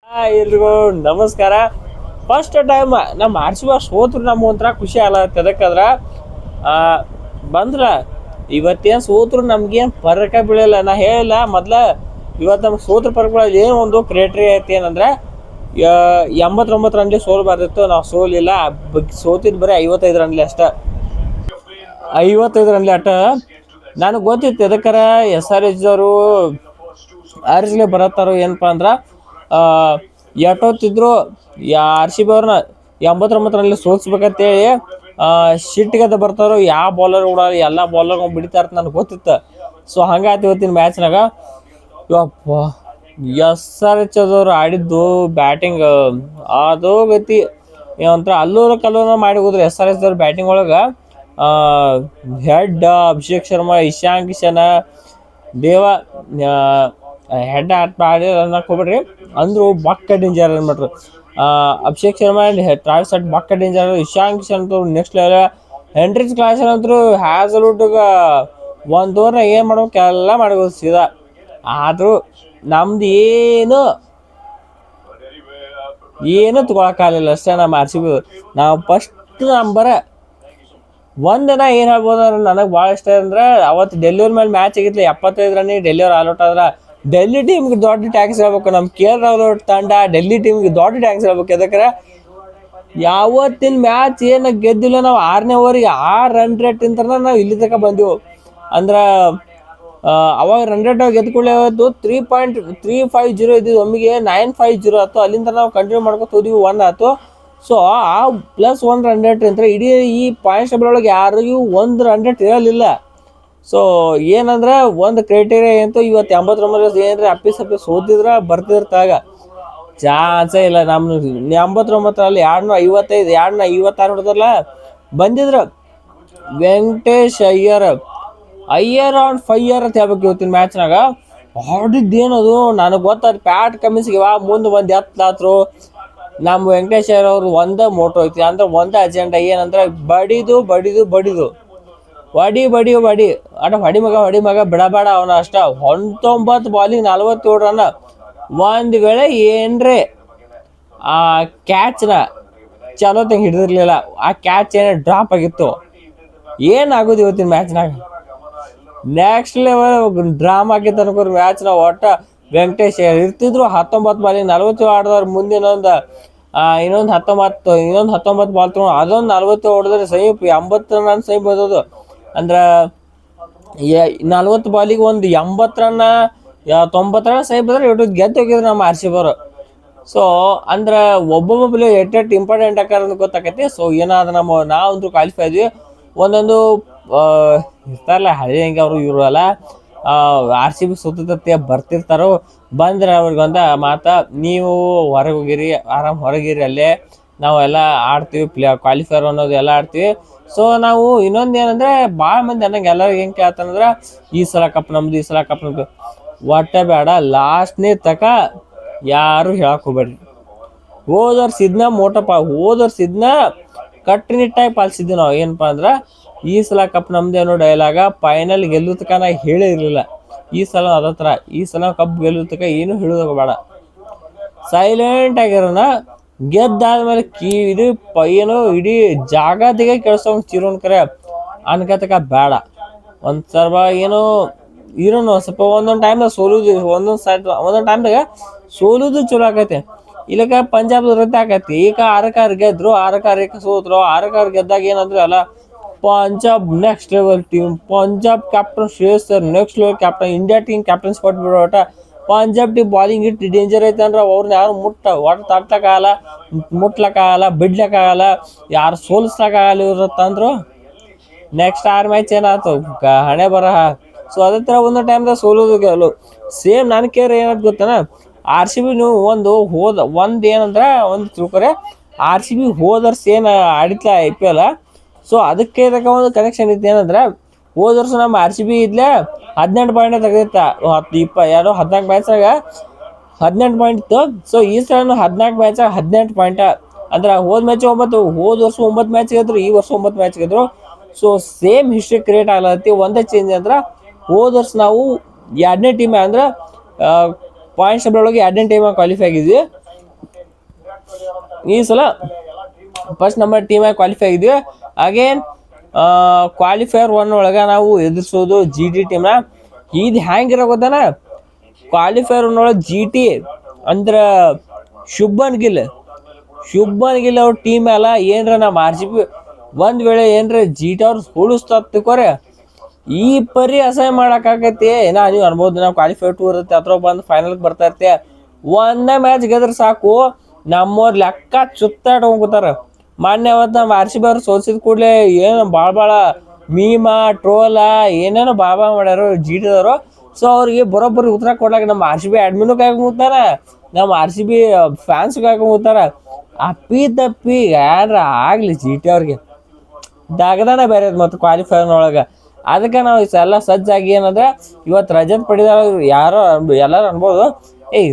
ಎಲ್ರಿಗೂ ನಮಸ್ಕಾರ. First time ನಮ್ಮ ಆರ್ ಸೋತ್ರು ನಮ್ಮ ಒಂಥರ ಖುಷಿ ಆಗತ್ತೆ. ಅದಕ್ಕಂದ್ರ ಬಂದ್ರ ಇವತ್ತೇನು ಸೋತ್ರು ನಮ್ಗೇನು ಪರಕ ಬೀಳಲ್ಲ. ನಾ ಹೇಳಿಲ್ಲ ಮೊದ್ಲ, ಇವತ್ತು ನಮ್ಗೆ ಸೋತ್ರ ಪರಕ ಬೀಳಲ್ಲ. ಏನು ಒಂದು ಕ್ರೇಟ್ರಿ ಐತಿ ಏನಂದ್ರೆ 89 ರನ್ಲಿ ಸೋಲ್ಬಾರ್ದಿತ್ತು. ನಾವು ಸೋಲಿಲ್ಲ, ಸೋತಿದ್ ಬರೀ 55 ರನ್ಲಿ ಅಷ್ಟ. 55 ರನ್ಲಿ ಅಟ. ನನಗೆ ಗೊತ್ತಿತ್ತು ಎದಕ್ಕಾರ SRH ಅವರು ಆರ್ಸ್ಲೆ ಬರತ್ತಾರೋ ಏನಪ್ಪ ಅಂದ್ರೆ ಎಷ್ಟೊತ್ತಿದ್ರು RCB ಅವ್ರನ್ನ 89 ರನ್ಲಿ ಸೋಲ್ಸ್ಬೇಕಂತೇಳಿ ಶಿಟ್ಟಿಗದ ಬರ್ತಾರೋ. ಯಾವ ಬಾಲರ್ ಕೂಡ ಎಲ್ಲ ಬಾಲರ್ ಬಿಡ್ತಾ ಇರ್ತ ನನಗೆ ಗೊತ್ತಿತ್ತು. ಸೊ ಹಂಗಾಯ್ತು ಇವತ್ತಿನ ಮ್ಯಾಚ್ನಾಗ. ಯಪ್ಪ SRH ಅದವ್ರು ಆಡಿದ್ದು ಬ್ಯಾಟಿಂಗ್ ಅದು ಗತಿ ಏನಂತ ಅಲ್ಲೂರ ಕಲ್ಲೂರ ಮಾಡಿ ಹೋದ್ರು. SRH ಅವ್ರ ಬ್ಯಾಟಿಂಗ್ ಒಳಗೆ ಹೆಡ್ ಅಭಿಷೇಕ್ ಶರ್ಮಾ, ಇಶಾಂಕ್ ಕಿಶನ್, ದೇವ ಹೆಡ್ ಆಡಿ ಅನ್ನಕ್ಕೆ ಹೋಗ್ಬಿಡ್ರಿ ಅಂದ್ರು ಬಕ್ಕ ಡೇಂಜರ್ ಅನ್ಬಿಟ್ರು. ಅಭಿಷೇಕ್ ಶರ್ಮಾ ಟ್ರಾವಿಸ್ ಹೆಡ್ ಬಕ್ಕ ಡೇಂಜರ್. ಇಶಾಂಕ್ ಕಿಶನ್ ಅಂತೂ ನೆಕ್ಸ್ಟ್ ಲೆವೆಲ್. ಹೆಂಡ್ರಿಚ್ ಕ್ಲಾಸನ್ ಅಂತೂ ಹ್ಯಾಸಲ್ವುಡ್ಗ ಒಂದು ಓವರ್ನ ಏನು ಮಾಡ್ಬೇಕು ಎಲ್ಲ ಮಾಡ್ಬೋದು ಸೀದಾ. ಆದರೂ ನಮ್ದು ಏನು ತಗೊಳಕ್ಕಾಗಲಿಲ್ಲ ಅಷ್ಟೇ. ನಮ್ಮ RCB ನಾವು ಫಸ್ಟ್ ನಂಬರ ಒಂದಿನ ಏನು ಹೇಳ್ಬೋದು ಅಂದ್ರೆ ನನಗೆ ಭಾಳ ಇಷ್ಟ ಅಂದ್ರೆ ಅವತ್ತು ಡೆಲ್ಲಿಯವ್ರ ಮೇಲೆ ಮ್ಯಾಚ್ ಆಗಿತ್ತು. 75 ರನ್ನಿಗೆ ಡೆಲ್ಲಿಯವ್ರು ಆಲ್ಔಟ್ ಆದ್ರೆ ಡೆಲ್ಲಿ ಟೀಮ್ಗೆ ದೊಡ್ಡ ಟ್ಯಾಕ್ಸ್ ಹೇಳ್ಬೇಕು. ನಮ್ಮ KL ರಾಹುಲ್ ತಂಡ ಡೆಲ್ಲಿ ಟೀಮ್ಗೆ ದೊಡ್ಡ ಟ್ಯಾಕ್ಸ್ ಹೇಳ್ಬೇಕು. ಯಾಕಂದ್ರೆ ಯಾವತ್ತಿನ ಮ್ಯಾಚ್ ಏನು ಗೆದ್ದಿಲ್ಲ ನಾವು. 6ನೇ ಓವರಿಗೆ 6 ರನ್ ರೇಟ್ ಇಂತ ನಾವು ಇಲ್ಲಿ ತನಕ ಬಂದೆವು. ಅಂದ್ರೆ ಅವಾಗ ರನ್ ರೇಟ್ ಗೆದ್ಕೊಳ್ಳಿ ಅವತ್ತು 3.350 ಇದ್ದಿದ್ದು ಒಮ್ಮಿಗೆ 950 ಆಯ್ತು. ಅಲ್ಲಿಂದ ನಾವು ಕಂಟಿನ್ಯೂ ಮಾಡ್ಕೊತ ಹೋದ್ವಿ. 1 ಆಯ್ತು. ಸೊ ಆ +1 ರನ್ ರೇಟ್ ಅಂತ ಇಡೀ ಈ ಪಾಯಿಂಟ್ಸ್ ಟೇಬಲ್ ಒಳಗೆ ಯಾರಿಗೂ 1 ರನ್ ರೇಟ್ ಇರಲಿಲ್ಲ. ಸೊ ಏನಂದ್ರೆ ಒಂದು ಕ್ರೈಟೇರಿಯಾ ಅಂತೂ ಇವತ್ತು 89 ಏನ್ರಿ ಅಪ್ಪಿಸಪ್ಪಿ ಸೋತಿದ್ರೆ ಬರ್ತಿರ್ತಾಗ ಚಾನ್ಸೇ ಇಲ್ಲ. ನಮ್ಮ 89ರಲ್ಲಿ 255 256 ಹೊಡೆದ್ರಲ್ಲ ಬಂದಿದ್ರು. ವೆಂಕಟೇಶ್ ಅಯ್ಯರ್ ಆನ್ ಫೈಯರ್ ಅಂತ ಹೇಳ್ಬೇಕು. ಇವತ್ತಿನ ಮ್ಯಾಚ್ನಾಗ ಆಡಿದ್ದೇನದು ನನಗೆ ಗೊತ್ತಾದ. ಪ್ಯಾಟ್ ಕಮಿನ್ಸ್ಗೆ ಮುಂದೆ ಒಂದು ಎತ್ತಲಾತ್ರು. ನಮ್ಮ ವೆಂಕಟೇಶ್ ಅಯ್ಯರ್ ಅವ್ರು ಒಂದೇ ಮೋಟೋ ಐತಿ ಅಂದ್ರೆ ಒಂದೇ ಅಜೆಂಡಾ ಏನಂದ್ರೆ ಬಡಿದು ಅಟ ಹೊಡಿ ಮಗ ಬಿಡಬೇಡ ಅವನ ಅಷ್ಟ. 19 ಬಾಲಿಂಗ್ 47 ರನ್. ಒಂದು ವೇಳೆ ಏನ್ರೆ ಆ ಕ್ಯಾಚ್ನ ಚಲೋ ತಂಗ ಹಿಡಿದಿರ್ಲಿಲ್ಲ, ಆ ಕ್ಯಾಚ್ ಏನೇ ಡ್ರಾಪ್ ಆಗಿತ್ತು ಏನಾಗೋದು ಇವತ್ತಿನ ಮ್ಯಾಚ್ನಾಗ ನೆಕ್ಸ್ಟ್ ಲೆವೆಲ್ ಡ್ರಾಮಾ ಆಗಿತ್ತು ಅನ್ಕೋರಿ ಮ್ಯಾಚ್ನ. ಒಟ್ಟ ವೆಂಕಟೇಶ್ ಇರ್ತಿದ್ರು 19 ಬಾಲಿಂಗ್ 47 ಆಡಿದವ್ರು. ಮುಂದಿನೊಂದು ಇನ್ನೊಂದು 19 ಬಾಲ್ ತೊಗೊಂಡು ಅದೊಂದು 40 ಹೊಡೆದ್ರೆ ಸಮೀಪ 80 ರನ್ ಸಮೀಪ ಬರೋದು. ಅಂದ್ರೆ 40 ಬಾಲಿಗೆ ಒಂದು 80 ರನ್ 90 ರನ್ ಸಮೀಪ ಬಂದ್ರೆ ಇಟ್ಟು ಗೆದ್ದು ಹೋಗಿದ್ರು ನಮ್ಮ RCB ಅವರು. ಸೊ ಅಂದ್ರೆ ಒಬ್ಬೊಬ್ಬ ಪ್ಲೇಯರ್ ಎಟ್ಟೆಟ್ಟು ಇಂಪಾರ್ಟೆಂಟ್ ಆಕಾರ ಅಂತ ಗೊತ್ತಾಕೈತಿ. ಸೊ ಏನಾದ್ರು ನಾವಂತೂ ಕ್ವಾಲಿಫೈ ಇದ್ವಿ. ಒಂದೊಂದು ಇರ್ತಾರಲ್ಲ ಹಳೆ ಹೆಂಗೆ ಅವರು ಇವರು ಅಲ್ಲ RCB ಸುತ್ತ ಬರ್ತಿರ್ತಾರೋ. ಬಂದ್ರೆ ಅವ್ರಿಗೊಂದ ಮಾತ, ನೀವು ಹೊರಗೆ ಹೋಗಿರಿ, ಆರಾಮ್ ಹೊರಗಿರಿ, ಅಲ್ಲೇ ನಾವೆಲ್ಲ ಆಡ್ತೀವಿ, ಕ್ವಾಲಿಫೈರ್ ಅನ್ನೋದು ಎಲ್ಲ ಆಡ್ತೀವಿ. ಸೊ ನಾವು ಇನ್ನೊಂದು ಏನಂದ್ರೆ ಭಾಳ ಮಂದಿ ಅನ್ನಂಗೆ ಎಲ್ಲರಿಗೆ ಹೆಂಗೆ ಕೇಳ್ತಾನಂದ್ರೆ ಈ ಸಲ ಕಪ್ ನಮ್ದು, ಈ ಸಲ ಕಪ್ ನಮ್ದು. ಒಟ್ಟೆ ಬೇಡ, ಲಾಸ್ಟ್ನೇ ತಕ ಯಾರು ಹೇಳಕ್ ಹೋಗ್ಬೇಡ್ರಿ. ಹೋದರ್ಸ್ ಇದನ್ನ ಕಟ್ಟುನಿಟ್ಟಾಗಿ ಪಾಲಿಸಿದ್ವಿ ನಾವು. ಏನಪ್ಪ ಅಂದ್ರೆ ಈ ಸಲ ಕಪ್ ನಮ್ದೇ ಅನ್ನೋ ಡೈಲಾಗ ಫೈನಲ್ ಗೆಲ್ಲೋ ತನಕ ನಾ ಹೇಳೇ ಇರಲಿಲ್ಲ. ಈ ಸಲ ಅದತ್ರ ಈ ಸಲ ಕಪ್ ಗೆಲ್ಲೋ ತನಕ ಏನು ಹೇಳೋದಾಗ ಬೇಡ, ಸೈಲೆಂಟ್ ಆಗಿರೋಣ. ಗೆದ್ದಾದ್ಮೇಲೆ ಇದು ಏನು ಇಡೀ ಜಾಗದಿಗೆ ಕೆಲ್ಸವಂಗೆ ಚಿರೋನ್ ಕರೆ ಅನ್ಕತಕ ಬೇಡ. ಒಂದ್ಸಲ ಏನೋ ಇರೋನು ಸ್ವಲ್ಪ ಒಂದೊಂದು ಟೈಮ್ದಾಗ ಸೋಲುದು, ಒಂದೊಂದು ಟೈಮ್ದಾಗ ಸೋಲುದು ಚಲೋ ಆಕೈತೆ. ಇಲ್ಲಕ ಪಂಜಾಬ್ ರದ್ದು ಆಕೈತಿ. ಈಗ 6 ಗೆದ್ರು, 6 ಸೋತ್ರು. 6 ಗೆದ್ದಾಗ ಏನಂದ್ರೆ ಅಲ್ಲ Punjab next level team. Punjab captain Shreyas sir next level captain. India team captain spot ಬಿಡೋ ಒಟ್ಟ ಪಂಜಾಬ್ ಟೀಮ್ ಬಾಲಿಂಗ್ ಇಟ್ಟು ಡೇಂಜರ್ ಐತೆ ಅಂದ್ರೆ ಅವ್ರನ್ನ ಯಾರು ಒಟ್ಟು ತಟ್ಟಕ್ಕಾಗಲ್ಲ, ಮುಟ್ಲಕ್ಕಾಗಲ್ಲ, ಬಿಡ್ಲಕ್ಕಾಗಲ್ಲ, ಯಾರು ಸೋಲಿಸ್ಲಕ್ಕಾಗಲ್ಲ ಇವ್ರತ್ತಂದ್ರು. ನೆಕ್ಸ್ಟ್ 6 ಮ್ಯಾಚ್ ಏನಾಯ್ತು ಹಣೆ ಬರಹ. ಸೊ ಅದೇ ಥರ ಒಂದು ಟೈಮ್ದಾಗ ಸೋಲೋದು ಗೆಲ್ಲೋದು ಸೇಮ್. ನನ್ನ ಕೇರ್ ಏನಾಯ್ತು ಗೊತ್ತಾನ, RCB ಒಂದು ಏನಂದ್ರೆ ಒಂದು ತಿಳ್ಕೊರೆ, RCB ಹೋದರ್ಸ್ ಏನು ಆಡಿತ್ಲ IPL. ಸೊ ಅದಕ್ಕೆ ಇದಕ್ಕೆ ಒಂದು ಕನೆಕ್ಷನ್ ಇತ್ತು. ಏನಂದ್ರೆ ಹೋದ ವರ್ಷ ನಮ್ಮ RCB ಇದ್ಲೆ 18 ಪಾಯಿಂಟ್ ತೆಗೆದಿತ್ತ. 14 ಮ್ಯಾಚ್ನಾಗ 18 ಪಾಯಿಂಟ್ ಇತ್ತು. ಸೊ ಈ ಸಲ 14 ಮ್ಯಾಚಾಗ 18 ಪಾಯಿಂಟ್. ಅಂದ್ರೆ ಹೋದ ಮ್ಯಾಚ್ 9, ಹೋದ ವರ್ಷ 9 ಮ್ಯಾಚ್ ಗೆದ್ರು, ಈ ವರ್ಷ 9 ಮ್ಯಾಚ್ ಗೆದ್ರು. ಸೊ ಸೇಮ್ ಹಿಸ್ಟ್ರಿ ಕ್ರಿಯೇಟ್ ಆಗ್ಲತ್ತಿ. ಒಂದೇ ಚೇಂಜ್ ಅಂದ್ರೆ ಹೋದ ವರ್ಷ ನಾವು 2ನೇ ಟೀಮ್ ಅಂದ್ರೆ ಪಾಯಿಂಟ್ಸ್ ಟೇಬಲ್ ಒಳಗೆ 2ನೇ ಟೀಮ್ ಕ್ವಾಲಿಫೈ ಆಗಿದ್ವಿ. ಈ ಸಲ ಫಸ್ಟ್ ನಂಬರ್ ಟೀಮಾಗಿ ಕ್ವಾಲಿಫೈ ಆಗಿದ್ವಿ. ಅಗೇನ್ ಕ್ವಾಲಿಫೈಯರ್ 1 ಒಳಗೆ ನಾವು ಎದುರಿಸೋದು ಜಿ ಟಿ ಟೀಮ್ನ. ಇದು ಹ್ಯಾಂಗಿರೋ ಗೊತ್ತಾನ, ಕ್ವಾಲಿಫೈಯರ್ 1 ಒಳಗೆ ಜಿ ಟಿ ಅಂದ್ರೆ ಶುಭ್ಮನ್ ಗಿಲ್ ಅವ್ರ ಟೀಮ್ ಎಲ್ಲ ಏನ್ರ ನಮ್ಮ ಆರ್ ಸಿ ಬಿ ಒಂದ್ ವೇಳೆ ಏನ್ರ ಜಿ ಟಿ ಅವ್ರು ಉಳಿಸ್ತಕೋರೆ ಈ ಪರಿ ಅಸಹ್ಯ ಮಾಡಕ್ಕಾಗತ್ತೆ. ನೀವು ಅನ್ಬೋದು ನಾವು ಕ್ವಾಲಿಫೈ 2 ಇರುತ್ತೆ ಅಥವಾ ಬಂದು ಫೈನಲ್ಗೆ ಬರ್ತಾ ಇರ್ತೆ, ಒಂದೇ ಮ್ಯಾಚ್ ಗೆದ್ರೆ ಸಾಕು ನಮ್ಮವ್ರ ಲೆಕ್ಕ ಸುತ್ತಾಟ ಹೋಗ್ತಾರ. ಮೊನ್ನೆ ಅವತ್ತು ನಮ್ಮ ಆರ್ ಸಿ ಬಿ ಅವ್ರು ಸೋಲ್ಸಿದ ಕೂಡಲೇ ಏನು ಭಾಳ ಮೀಮಾ ಟ್ರೋಲ ಏನೇನೋ ಬಾಬಾ ಮಾಡ್ಯಾರ ಜಿ ಟಿದವರು. ಸೊ ಅವ್ರಿಗೆ ಬರೋಬ್ಬರಿ ಉತ್ತರ ಕೊಡ್ಲಾಕ ನಮ್ಮ ಆರ್ ಸಿ ಬಿ ಅಡ್ಮಿನು ಕಾಯ್ಕೊಂತಾರ, ನಮ್ಮ ಆರ್ ಸಿ ಬಿ ಫ್ಯಾನ್ಸ್ ಕಾಯ್ಕೊಂತಾರ. ಅಪ್ಪಿ ತಪ್ಪಿ ಯಾರ ಆಗ್ಲಿ ಜಿ ಟಿ ಅವ್ರಿಗೆ ದಾಗದಾನ ಬೇರೆ ಮತ್ತು ಕ್ವಾಲಿಫೈರ್ನೊಳಗೆ. ಅದಕ್ಕೆ ನಾವು ಎಲ್ಲ ಸಜ್ಜಾಗಿ ಏನಂದ್ರೆ ಇವತ್ತು ರಜತ್ ಪಡಿದಾರ ಯಾರೋ ಎಲ್ಲರೂ ಅನ್ಬೋದು,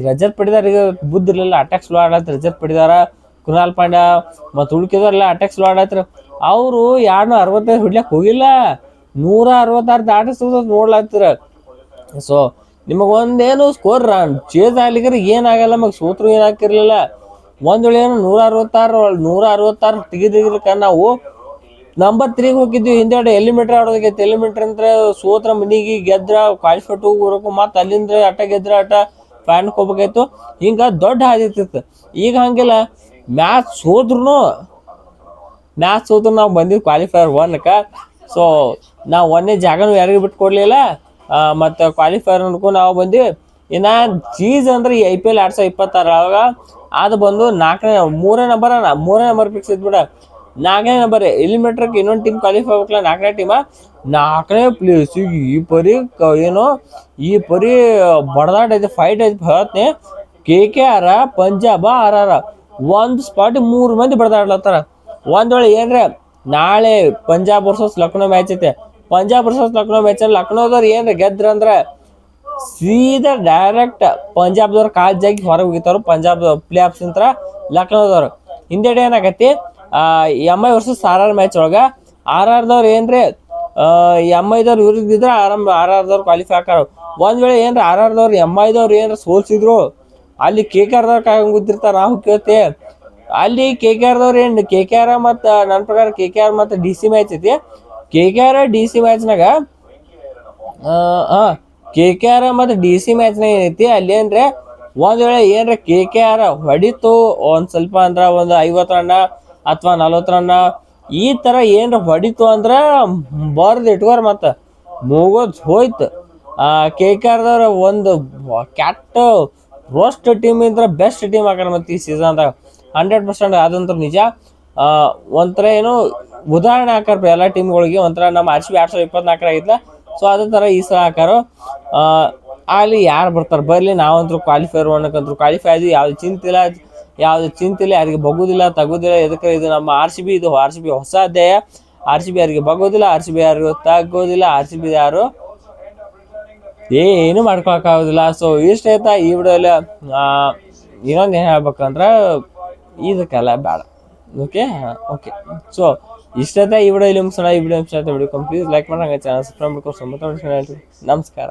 ರಜತ್ ಪಡಿದಾರ ಈಗ ಬುದ್ಧ ಇರಲಿಲ್ಲ, ಅಟ್ಯಾಕ್ ಸ್ಲೋ ಆಡತ್ ರಜತ್ ಪಡಿದಾರ, ಕೃಣಾಲ್ ಪಾಂಡ್ಯ ಮತ್ತು ಉಳ್ಕಿದವ್ರೆಲ್ಲ ಅಟ್ಯಾಕ್ ಸ್ಲೋ ಆಡತ್ರ. ಅವರು 265 ಹೊಡ್ಲಿಕ್ಕೆ ಹೋಗಿಲ್ಲ, 166 ದಾಟಿಸೋದು ನೋಡ್ಲಾಗ್ತಿರ. ಸೊ ನಿಮಗೊಂದೇನು ಸ್ಕೋರ್ ಚೇಂಜ್ ಆಗ್ಲಿಕ್ಕೆ ಏನಾಗಲ್ಲ, ನಮಗೆ ಸೋತ್ರು ಏನಾಗ್ತಿರ್ಲಿಲ್ಲ. ಒಂದ್ ವೇಳೆ ಏನು 166 ತೆಗಿದಿರ್ಲಿಕ್ಕ ನಾವು ನಂಬರ್ 3 ಹೋಗಿದ್ವಿ. ಹಿಂದೆ ಎಲಿಮಿನೇಟರ್ ಆಡೋದಕ್ಕೆ, ಎಲಿಮಿನೇಟರ್ ಅಂದ್ರೆ ಸೋತ್ರ ಮನಿಗೆ, ಗೆದ್ರ ಕ್ವಾಲಿಫೈ 2 ಬರಬೇಕು, ಮತ್ತೆ ಅಲ್ಲಿಂದ ಅಟ ಗೆದ್ರ ಅಟ ಫ್ಯಾನ್ಕ್ ಹೋಗ್ಬೇಕಾಯ್ತು. ಹಿಂಗ ದೊಡ್ಡ ಹಾದಿರ್ತಿತ್ತು. ಈಗ ಹಂಗಿಲ್ಲ, ಮ್ಯಾಚ್ ಸೋದ್ರು ನಾವು ಬಂದಿದ್ದು ಕ್ವಾಲಿಫೈಯರ್ 1ಕ್ಕ. ಸೊ ನಾವು ಒಂದೇ ಜಾಗನೂ ಯಾರಿಗೂ ಬಿಟ್ಟು ಕೊಡ್ಲಿಲ್ಲ, ಮತ್ತು ಕ್ವಾಲಿಫೈಯರ್ ಅನ್ಕೊ ನಾವು ಬಂದ್ವಿ. ಇನ್ನು ಚೀಸ್ ಅಂದ್ರೆ ಈ IPL 2026 ಅದು ಬಂದು ಮೂರನೇ ನಂಬರ್ ಫಿಕ್ಸ್ ಇದ್ಬಿಡ. 4ನೇ ನಂಬರ್ ಎಲಿಮಿನೇಟರ್ಗೆ ಇನ್ನೊಂದು ಟೀಮ್ ಕ್ವಾಲಿಫೈ ಆಗ್ಬೇಕಲ್ಲ, 4ನೇ ಟೀಮ 4ನೇ ಪ್ಲೇಸ್. ಈ ಪರಿ ಬಡದಾಟ ಐತೆ, ಫೈಟ್ ಐತೆ ಹೇಳ್ತೀನಿ. KKR ಪಂಜಾಬ್ RR ಒಂದು ಸ್ಪಾಟ್ 3 ಮಂದಿ ಬಡದಾಡ್ಲತ್ತಾರ. ಒಂದ್ ವೇಳೆ ಏನ್ರೆ ನಾಳೆ ಪಂಜಾಬ್ ವರ್ಸಸ್ ಲಕ್ನೋ ಮ್ಯಾಚ್ ಐತೆ, ಪಂಜಾಬ್ ವರ್ಸಸ್ ಲಕ್ನೋ ಮ್ಯಾಚ್ ಅಲ್ಲಿ ಲಕ್ನೋದವ್ರು ಏನ್ರ ಗೆದ್ರ ಅಂದ್ರೆ ಸೀದಾ ಡೈರೆಕ್ಟ್ ಪಂಜಾಬ್ದವ್ರು ಕಾಲ್ ಜಾಗಿ ಹೊರಗೆ ಹೋಗಿತಾರ. ಪಂಜಾಬ್ ಪ್ಲೇ ಆಫ್ಸ್ ಅಂತ ಲಕ್ನೋದವ್ರು. ಹಿಂದೆಡೆ ಏನಾಗತ್ತಿ MI ವರ್ಸಸ್ RR ಮ್ಯಾಚ್ ಒಳಗ RRದವ್ರು ಏನ್ರಿ MIದವ್ರು ವಿರುದ್ಧಿದ್ರೆ RRದವ್ರು ಕ್ವಾಲಿಫೈ ಆಕಾರ. ಒಂದ್ ವೇಳೆ ಏನ್ರ RRದವ್ರು MIದವ್ರು ಏನ್ರ ಸೋಲ್ಸಿದ್ರು ಅಲ್ಲಿ KKRದವ್ರು ಕಾಯಂಗ್ ಗೊತ್ತಿರ್ತಾರ. ನಾವು ಕೇಳ್ತೆ ಅಲ್ಲಿ KKR ಮತ್ತು ನನ್ನ ಪ್ರಕಾರ KKR ಮತ್ತು DC ಮ್ಯಾಚ್ ಐತಿ. KKR DC ಮ್ಯಾಚ್ನಾಗ KKR ಮತ್ತು DC ಮ್ಯಾಚ್ನಾಗ ಏನೈತಿ ಅಲ್ಲಿ ಅಂದ್ರೆ ಒಂದ್ ವೇಳೆ ಏನ್ರ KKR ಹೊಡಿತು ಒಂದ್ ಸ್ವಲ್ಪ ಅಂದ್ರ ಒಂದು 50 ರನ್ನ ಅಥವಾ 40 ರನ್ನ ಈ ತರ ಏನ್ರ ಹೊಡಿತು ಅಂದ್ರ ಬರ್ದ್ ಇಟ್ಕೋರ್ ಮತ್ತ ಮುಗೋದ್ ಹೋಯ್ತು. KKRದವ್ರ ಒಂದು ಕ್ಯಾಟ್ ರೋಸ್ಟ್ ಟೀಮ್ ಇದ್ರ ಬೆಸ್ಟ್ ಟೀಮ್ ಹಾಕಾರ ಮತ್ತೆ ಈ ಸೀಸನ್ದಾಗ 100% ಅದಂತೂ ನಿಜ. ಒಂಥರ ಏನು ಉದಾಹರಣೆ ಹಾಕಾರ ಎಲ್ಲ ಟೀಮ್ಗಳಿಗೆ. ಒಂಥರ ನಮ್ಮ RCB 2024 ಆಗಿಲ್ಲ, ಸೊ ಅದೇ ಥರ ಈ ಸಲ ಹಾಕಾರು. ಅಲ್ಲಿ ಯಾರು ಬರ್ತಾರೆ ಬರಲಿ, ನಾವಂತರೂ ಕ್ವಾಲಿಫೈರ್ 1 ಕ್ವಾಲಿಫೈ ಆದ್ವಿ. ಯಾವ್ದು ಚಿಂತಿಲ್ಲ, ಯಾರಿಗೆ ಬಗ್ಗುದಿಲ್ಲ ತಗೋದಿಲ್ಲ. ಎದಕ್ಕೆ ಇದು ನಮ್ಮ RCB, ಇದು RCB ಹೊಸ ಅಧ್ಯಾಯ. RCB ಯಾರಿಗೆ ಬಗ್ಗೋದಿಲ್ಲ, RCB ಯಾರಿಗೂ ತಗೋದಿಲ್ಲ, RCB ಯಾರು ಏನು ಮಾಡ್ಕೊಳಕ್ಕಾಗೋದಿಲ್ಲ. ಸೊ ಇಷ್ಟ ಆಯ್ತಾ ಈ ವಿಡಿಯೋಲ್ಲಿ. ಇನ್ನೊಂದು ಏನು ಹೇಳ್ಬೇಕಂದ್ರೆ ಇದಕ್ಕೆಲ್ಲ ಬೇಡ. ಓಕೆ ಸೊ ಇಷ್ಟೈತೆ ಈ ವಿಡಿಯೋ ಇಲ್ಲಿ ಮುಗಿಸೋಣ. ಈ ವಿಡಿಯೋ ಇಷ್ಟ ಆಯ್ತು, ವಿಡಿಯೋ ಪ್ಲೀಸ್ ಲೈಕ್ ಮಾಡಿ, ಹಂಗೆ ಚಾನಲ್ ಸಬ್ಸ್ಕ್ರೈಬ್ ಮಾಡ್ಕೊಂಡು ನಮಸ್ಕಾರ.